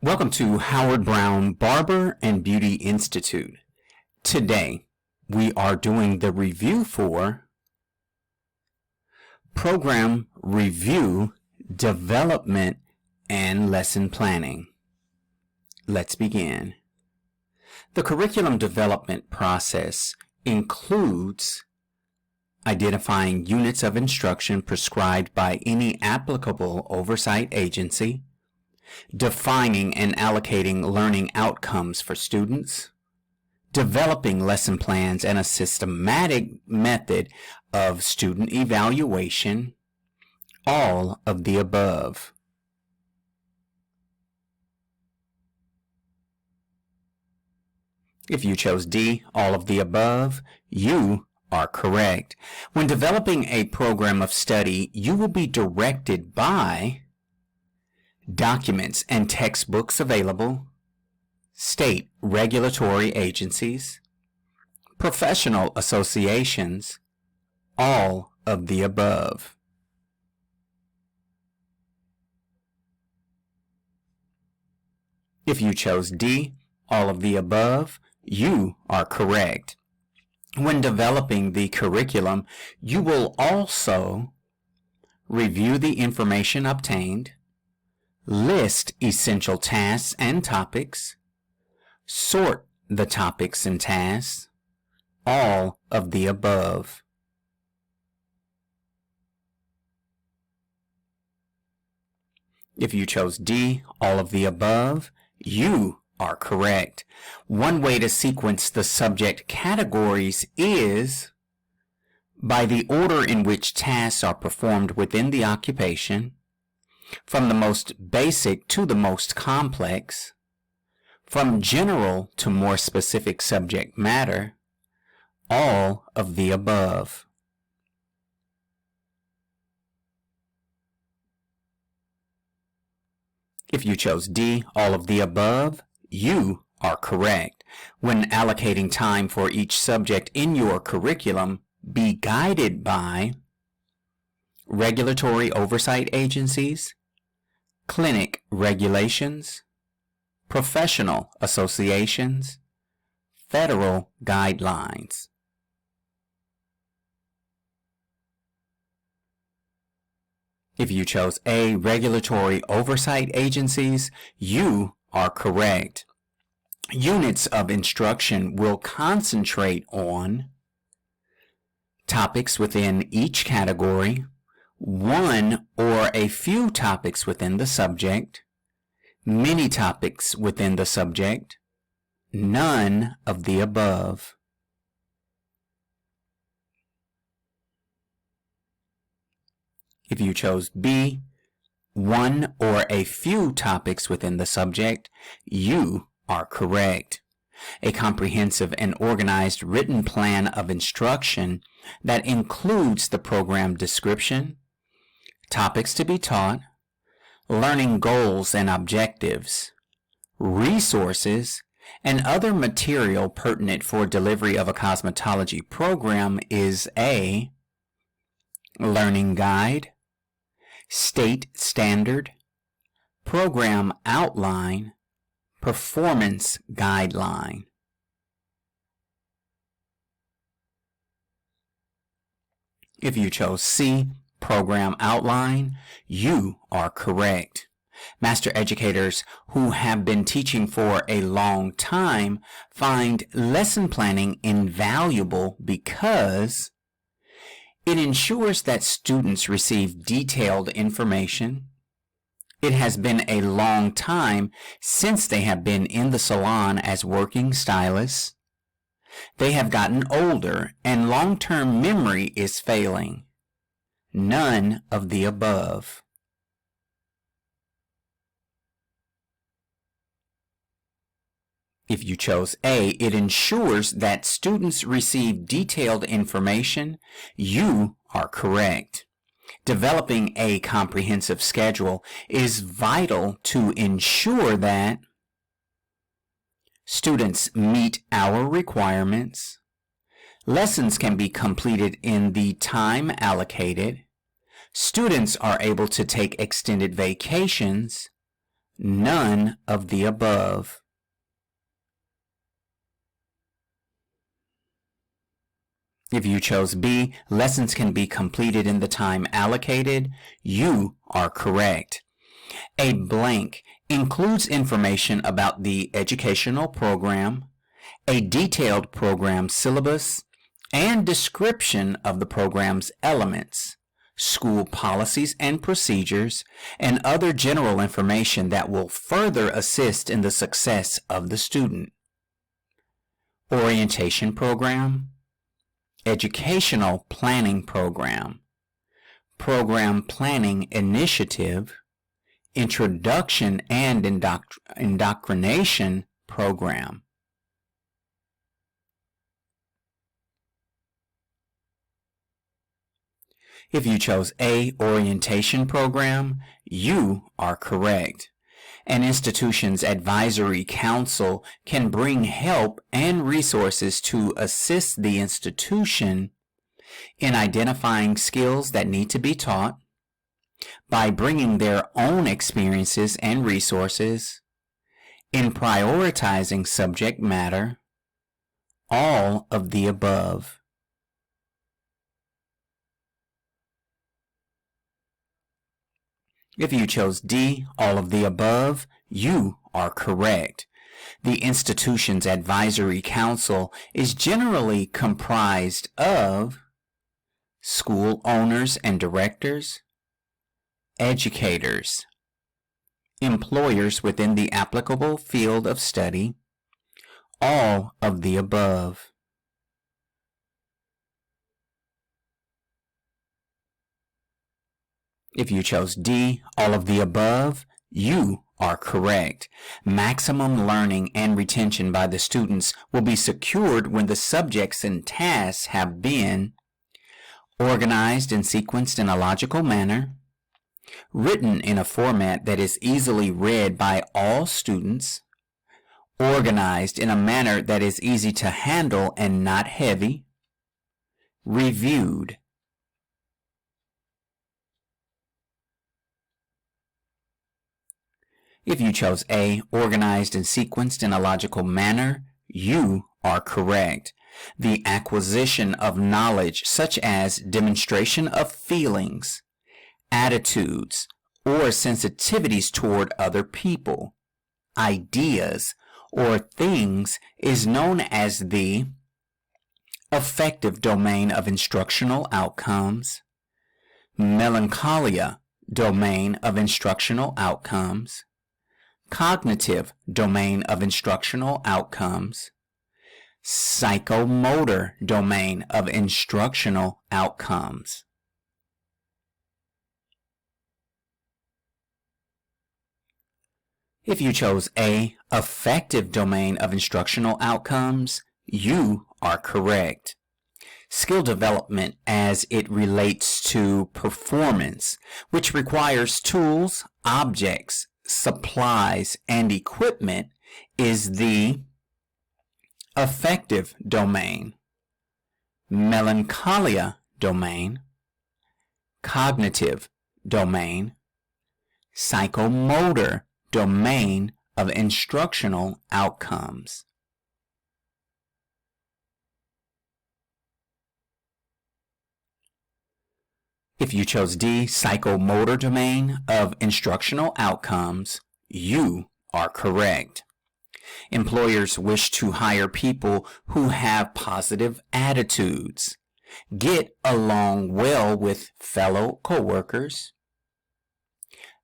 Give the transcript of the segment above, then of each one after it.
Welcome to Howard Brown Barber and Beauty Institute. Today, we are doing the review for Program Review, Development, and Lesson Planning. Let's begin. The curriculum development process includes identifying units of instruction prescribed by any applicable oversight agency, defining and allocating learning outcomes for students, developing lesson plans and a systematic method of student evaluation, all of the above. If you chose D, all of the above, you are correct. When developing a program of study, you will be directed by documents and textbooks available, state regulatory agencies, professional associations, all of the above. If you chose D, all of the above, you are correct. When developing the curriculum, you will also review the information obtained, list essential tasks and topics, sort the topics and tasks, all of the above. If you chose D, all of the above, you are correct. One way to sequence the subject categories is by the order in which tasks are performed within the occupation, from the most basic to the most complex, from general to more specific subject matter, all of the above. If you chose D, all of the above, you are correct. When allocating time for each subject in your curriculum, be guided by regulatory oversight agencies, clinic regulations, professional associations, federal guidelines. If you chose A, regulatory oversight agencies, you are correct. Units of instruction will concentrate on topics within each category, one or a few topics within the subject, many topics within the subject, none of the above. If you chose B, one or a few topics within the subject, you are correct. A comprehensive and organized written plan of instruction that includes the program description, topics to be taught, learning goals and objectives, resources, and other material pertinent for delivery of a cosmetology program is a learning guide, state standard, program outline, performance guideline. If you chose C, program outline, you are correct. Master educators who have been teaching for a long time find lesson planning invaluable because it ensures that students receive detailed information. It has been a long time since they have been in the salon as working stylists. They have gotten older and long-term memory is failing. None of the above. If you chose A, it ensures that students receive detailed information. You are correct. Developing a comprehensive schedule is vital to ensure that students meet our requirements, lessons can be completed in the time allocated, students are able to take extended vacations, none of the above. If you chose B, lessons can be completed in the time allocated, you are correct. A blank includes information about the educational program, a detailed program syllabus, and description of the program's elements, school policies and procedures, and other general information that will further assist in the success of the student. Orientation program, educational planning program, program planning initiative, introduction and indoctrination program. If you chose A, orientation program, you are correct. An institution's advisory council can bring help and resources to assist the institution in identifying skills that need to be taught, by bringing their own experiences and resources, in prioritizing subject matter, all of the above. If you chose D, all of the above, you are correct. The institution's advisory council is generally comprised of school owners and directors, educators, employers within the applicable field of study, all of the above. If you chose D, all of the above, you are correct. Maximum learning and retention by the students will be secured when the subjects and tasks have been organized and sequenced in a logical manner, written in a format that is easily read by all students, organized in a manner that is easy to handle and not heavy, reviewed. If you chose A, organized and sequenced in a logical manner, you are correct. The acquisition of knowledge such as demonstration of feelings, attitudes, or sensitivities toward other people, ideas, or things is known as the affective domain of instructional outcomes, melancholia domain of instructional outcomes, cognitive domain of instructional outcomes, psychomotor domain of instructional outcomes. If you chose A, affective domain of instructional outcomes, you are correct. Skill development as it relates to performance, which requires tools, objects, supplies, and equipment, is the affective domain, melancholia domain, cognitive domain, psychomotor domain of instructional outcomes. If you chose D, psychomotor domain of instructional outcomes, you are correct. Employers wish to hire people who have positive attitudes, get along well with fellow coworkers,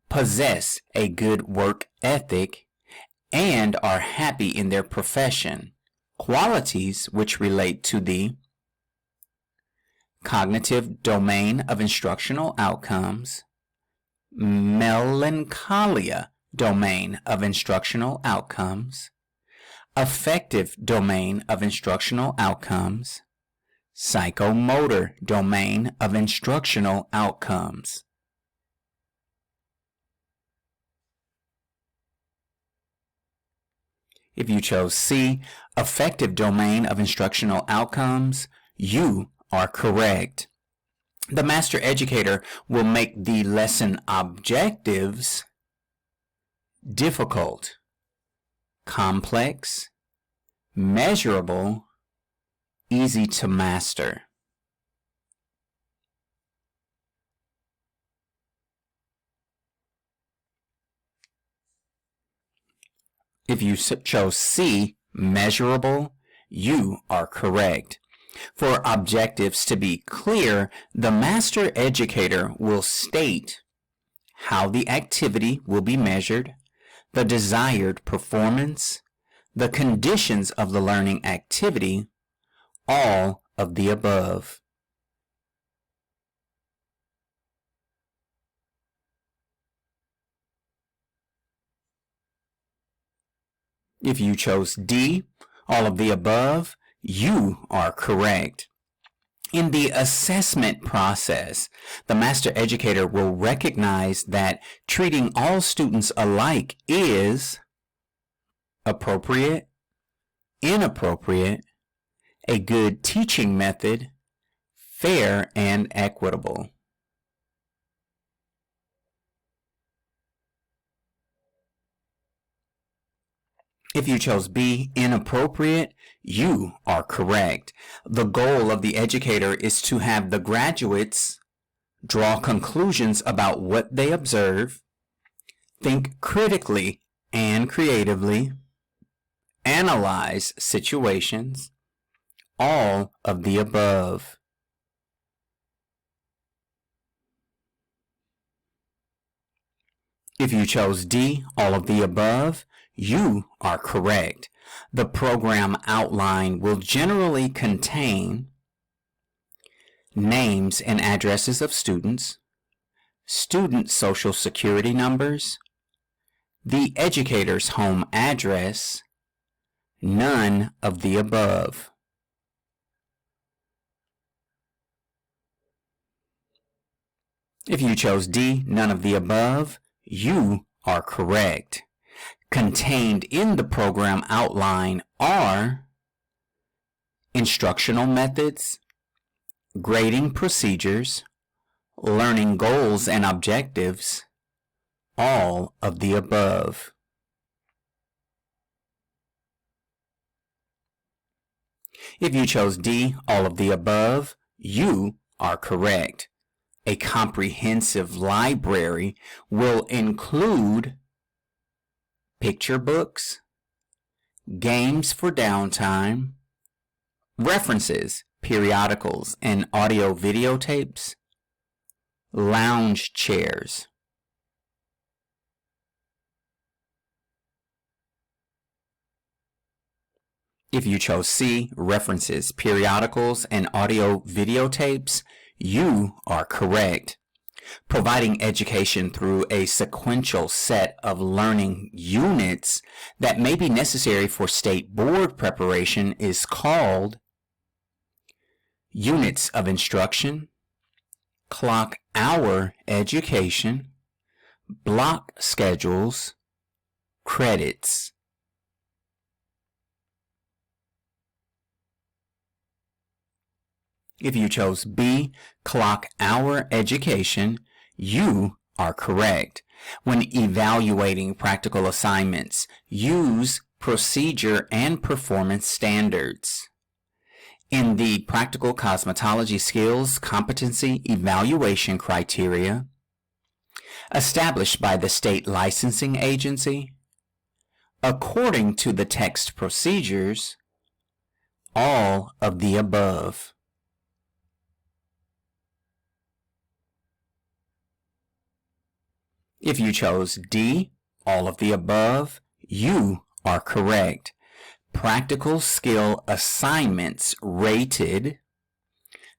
possess a good work ethic, and are happy in their profession, qualities which relate to the cognitive domain of instructional outcomes, melancholia domain of instructional outcomes, affective domain of instructional outcomes, psychomotor domain of instructional outcomes. If you chose C, affective domain of instructional outcomes, you are correct. The master educator will make the lesson objectives difficult, complex, measurable, easy to master. If you chose C, measurable, you are correct. For objectives to be clear, the master educator will state how the activity will be measured, the desired performance, the conditions of the learning activity, all of the above. If you chose D, all of the above, you are correct. In the assessment process, the master educator will recognize that treating all students alike is appropriate, inappropriate, a good teaching method, fair and equitable. If you chose B, inappropriate, you are correct. The goal of the educator is to have the graduates draw conclusions about what they observe, think critically and creatively, analyze situations, all of the above. If you chose D, all of the above, you are correct. The program outline will generally contain names and addresses of students, student social security numbers, the educator's home address, none of the above. If you chose D, none of the above, you are correct. Contained in the program outline are instructional methods, grading procedures, learning goals and objectives, all of the above. If you chose D, all of the above, you are correct. A comprehensive library will include picture books, games for downtime, references, periodicals, and audio videotapes, lounge chairs. If you chose C, references, periodicals, and audio videotapes, you are correct. Providing education through a sequential set of learning units that may be necessary for state board preparation is called units of instruction, clock hour education, block schedules, credits. If you chose B, clock hour education, you are correct. When evaluating practical assignments, use procedure and performance standards. In the practical cosmetology skills competency evaluation criteria established by the state licensing agency, according to the text procedures, all of the above. If you chose D, all of the above, you are correct. Practical skill assignments rated,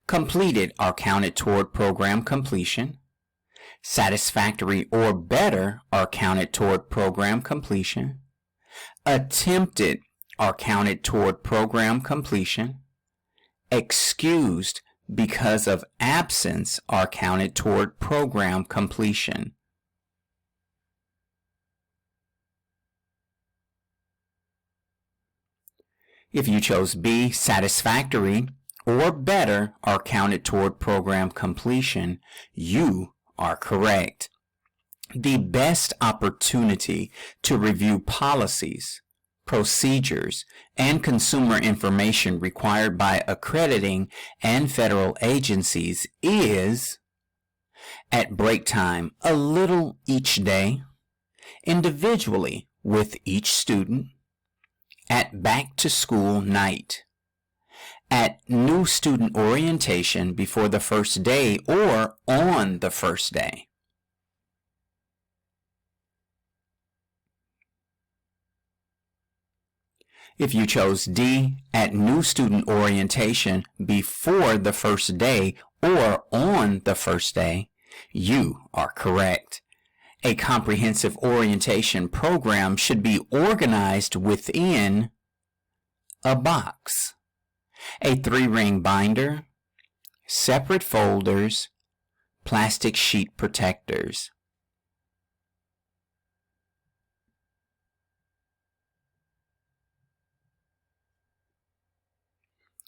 completed are counted toward program completion. Satisfactory or better are counted toward program completion. Attempted are counted toward program completion. Excused because of absence are counted toward program completion. If you chose B, satisfactory or better are counted toward program completion, you are correct. the best opportunity to review policies, procedures, and consumer information required by accrediting and federal agencies is at break time a little each day, individually with each student, at back to school night, at new student orientation before the first day or on the first day. If you chose D, at new student orientation before the first day or on the first day, you are correct. A comprehensive orientation program should be organized within a box, a 3-ring binder, separate folders, plastic sheet protectors.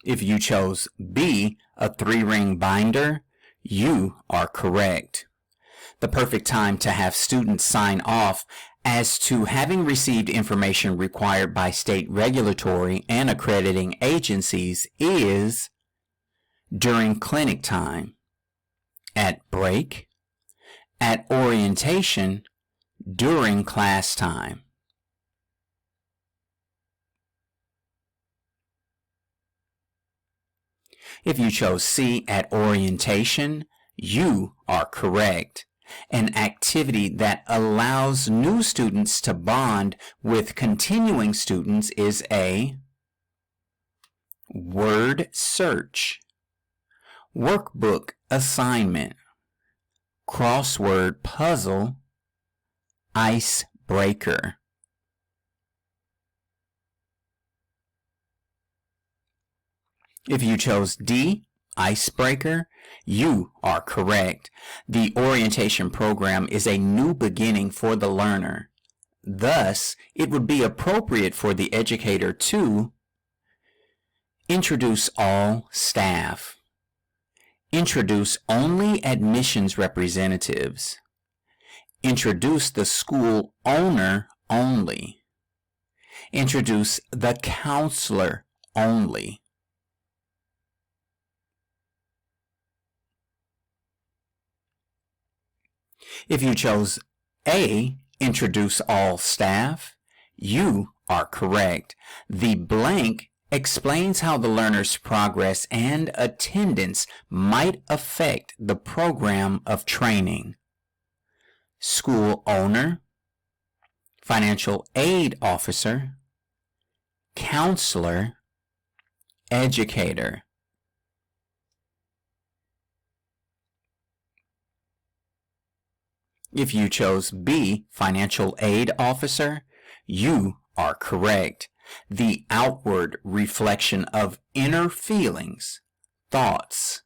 If you chose B, a 3-ring binder, you are correct. The perfect time to have students sign off as to having received information required by state regulatory and accrediting agencies is during clinic time, at break, at orientation, during class time. If you chose C, at orientation, you are correct. An activity that allows new students to bond with continuing students is a word search, workbook assignment, crossword puzzle, icebreaker. If you chose D, icebreaker, you are correct. The orientation program is a new beginning for the learner. Thus, it would be appropriate for the educator to introduce all staff, introduce only admissions representatives, introduce the school owner only, introduce the counselor only. If you chose A, introduce all staff, you are correct. The blank explains how the learner's progress and attendance might affect the program of training. School owner, financial aid officer, counselor, educator. If you chose B, financial aid officer, you are correct. The outward reflection of inner feelings, thoughts,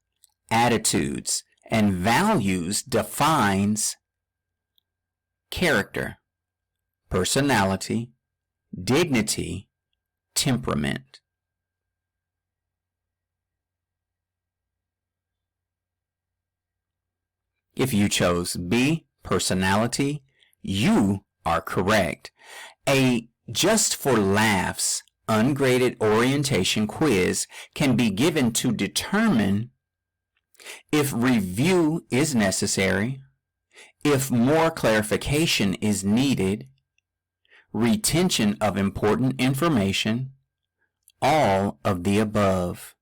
attitudes, and values defines character, personality, dignity, temperament. If you chose B, personality, you are correct. A just for laughs ungraded orientation quiz can be given to determine if review is necessary, if more clarification is needed, retention of important information, all of the above.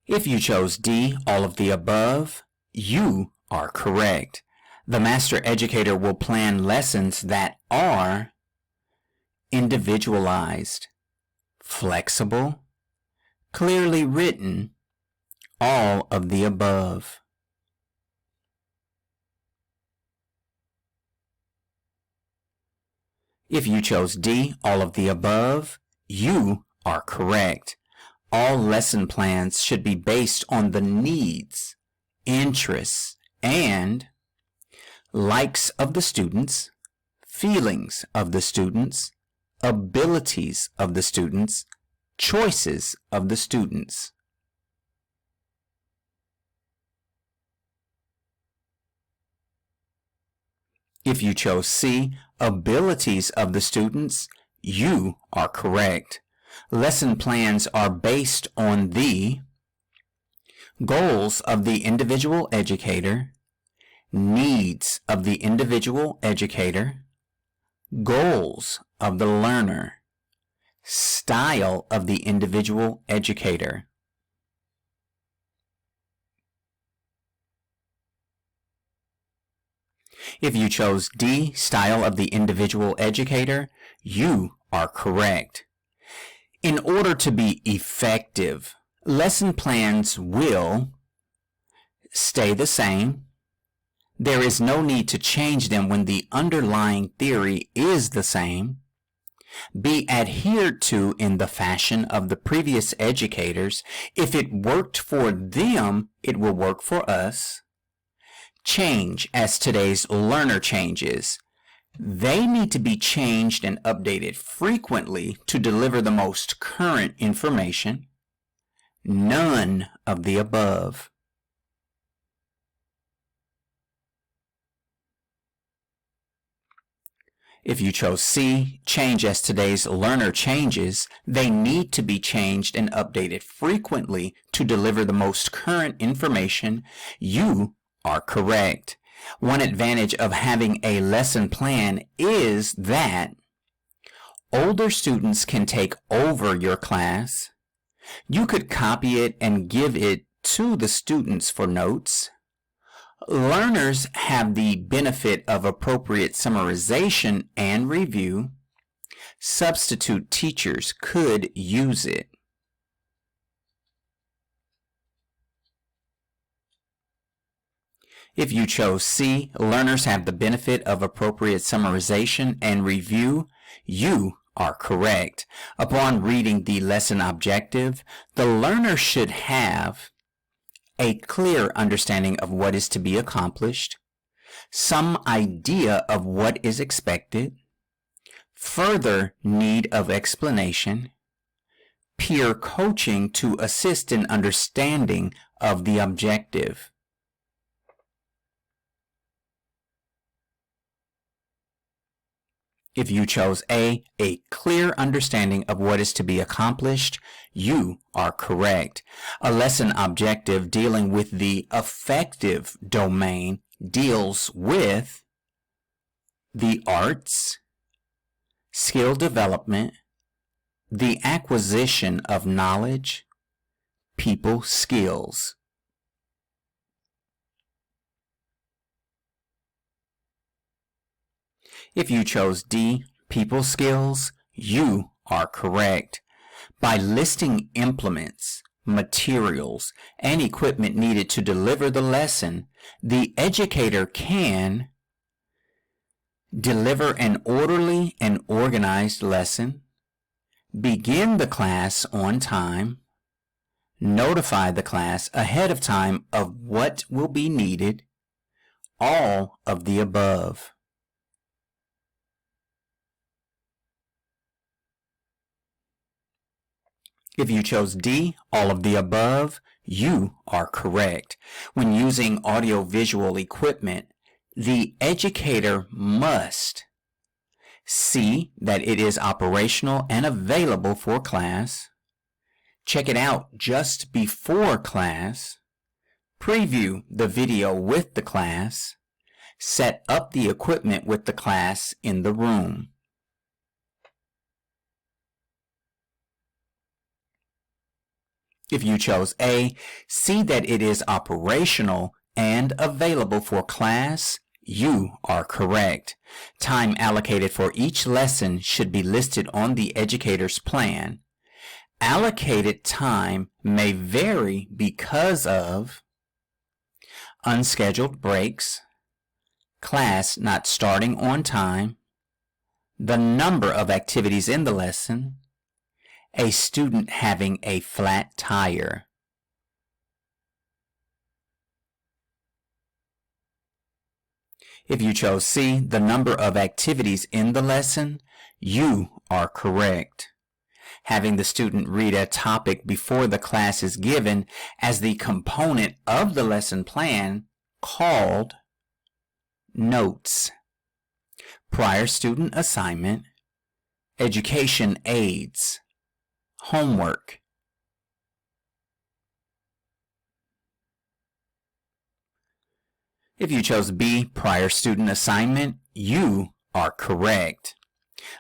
If you chose D, all of the above, you are correct. The master educator will plan lessons that are individualized, flexible, clearly written, all of the above. If you chose D, all of the above, you are correct. All lesson plans should be based on the needs, interests, and likes of the students, feelings of the students, abilities of the students, choices of the students. If you chose C, abilities of the students, you are correct. Lesson plans are based on the goals of the individual educator, needs of the individual educator, goals of the learner, style of the individual educator. If you chose D, style of the individual educator, you are correct. In order to be effective, lesson plans will stay the same. There is no need to change them when the underlying theory is the same. Be adhered to in the fashion of the previous educators. If it worked for them, it will work for us. Change as today's learner changes. They need to be changed and updated frequently to deliver the most current information. None of the above. If you chose C, change as today's learner changes, they need to be changed and updated frequently to deliver the most current information, you are correct. One advantage of having a lesson plan is that older students can take over your class. You could copy it and give it to the students for notes. Learners have the benefit of appropriate summarization and review. Substitute teachers could use it. If you chose C, learners have the benefit of appropriate summarization and review. You are correct. Upon reading the lesson objective, the learner should have a clear understanding of what is to be accomplished, some idea of what is expected, further need of explanation, peer coaching to assist in understanding of the objective. If you chose A clear understanding of what is to be accomplished, you are correct. A lesson objective dealing with the affective domain deals with the arts, skill development, the acquisition of knowledge, people skills. If you chose D, people skills, you are correct. By listing implements, materials, and equipment needed to deliver the lesson, the educator can deliver an orderly and organized lesson, begin the class on time, notify the class ahead of time of what will be needed, all of the above. If you chose D, all of the above, you are correct. When using audiovisual equipment, the educator must see that it is operational and available for class, check it out just before class, preview the video with the class, set up the equipment with the class in the room. If you chose A, see that it is operational and available for class, you are correct. Time allocated for each lesson should be listed on the educator's plan. Allocated time may vary because of unscheduled breaks, class not starting on time, the number of activities in the lesson, a student having a flat tire. If you chose C, the number of activities in the lesson, you are correct. Having the student read a topic before the class is given as the component of the lesson plan called notes. prior student assignment, education aids, homework. If you chose B, prior student assignment, you are correct.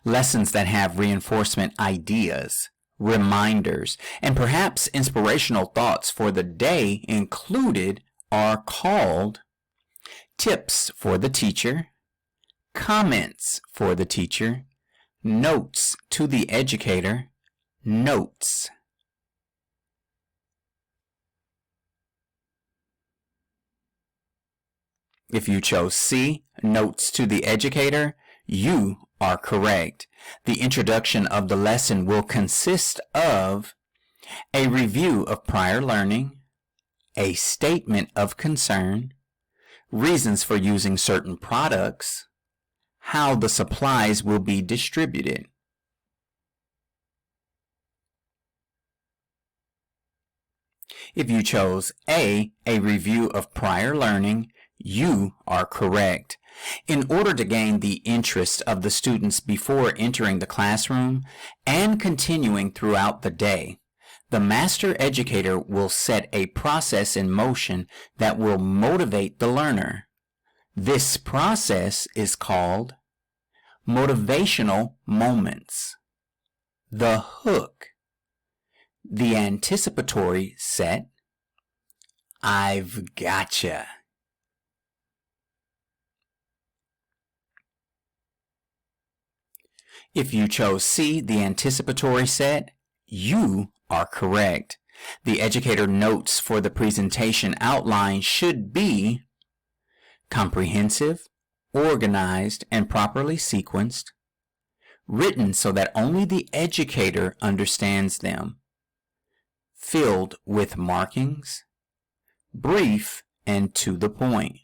Lessons that have reinforcement ideas, reminders, and perhaps inspirational thoughts for the day included are called tips for the teacher, comments for the teacher, notes to the educator, notes. If you chose C, notes to the educator, you are correct. The introduction of the lesson will consist of a review of prior learning, a statement of concern, reasons for using certain products, how the supplies will be distributed. If you chose A, a review of prior learning, you are correct. In order to gain the interest of the students before entering the classroom and continuing throughout the day, the master educator will set a process in motion that will motivate the learner. This process is called motivational moments, the hook, the anticipatory set, I've gotcha. If you chose C, the anticipatory set, you are correct. The educator notes for the presentation outline should be comprehensive, organized, and properly sequenced, written so that only the educator understands them, filled with markings, brief and to the point.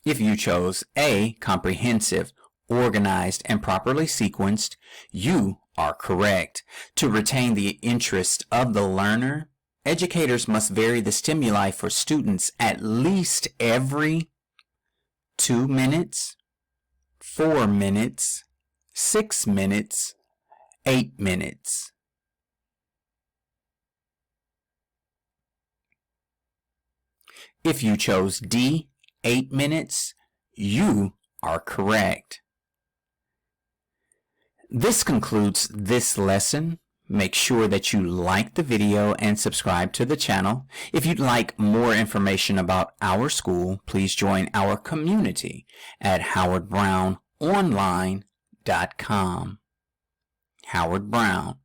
If you chose A, comprehensive, organized, and properly sequenced, you are correct. To retain the interest of the learner, educators must vary the stimuli for students at least every 2 minutes, 4 minutes, 6 minutes, 8 minutes. If you chose D, 8 minutes, you are correct. This concludes this lesson. Make sure that you like the video and subscribe to the channel. If you'd like more information about our school, please join our community at howardbrownonline.com. Howard Brown,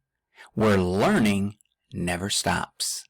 where learning never stops.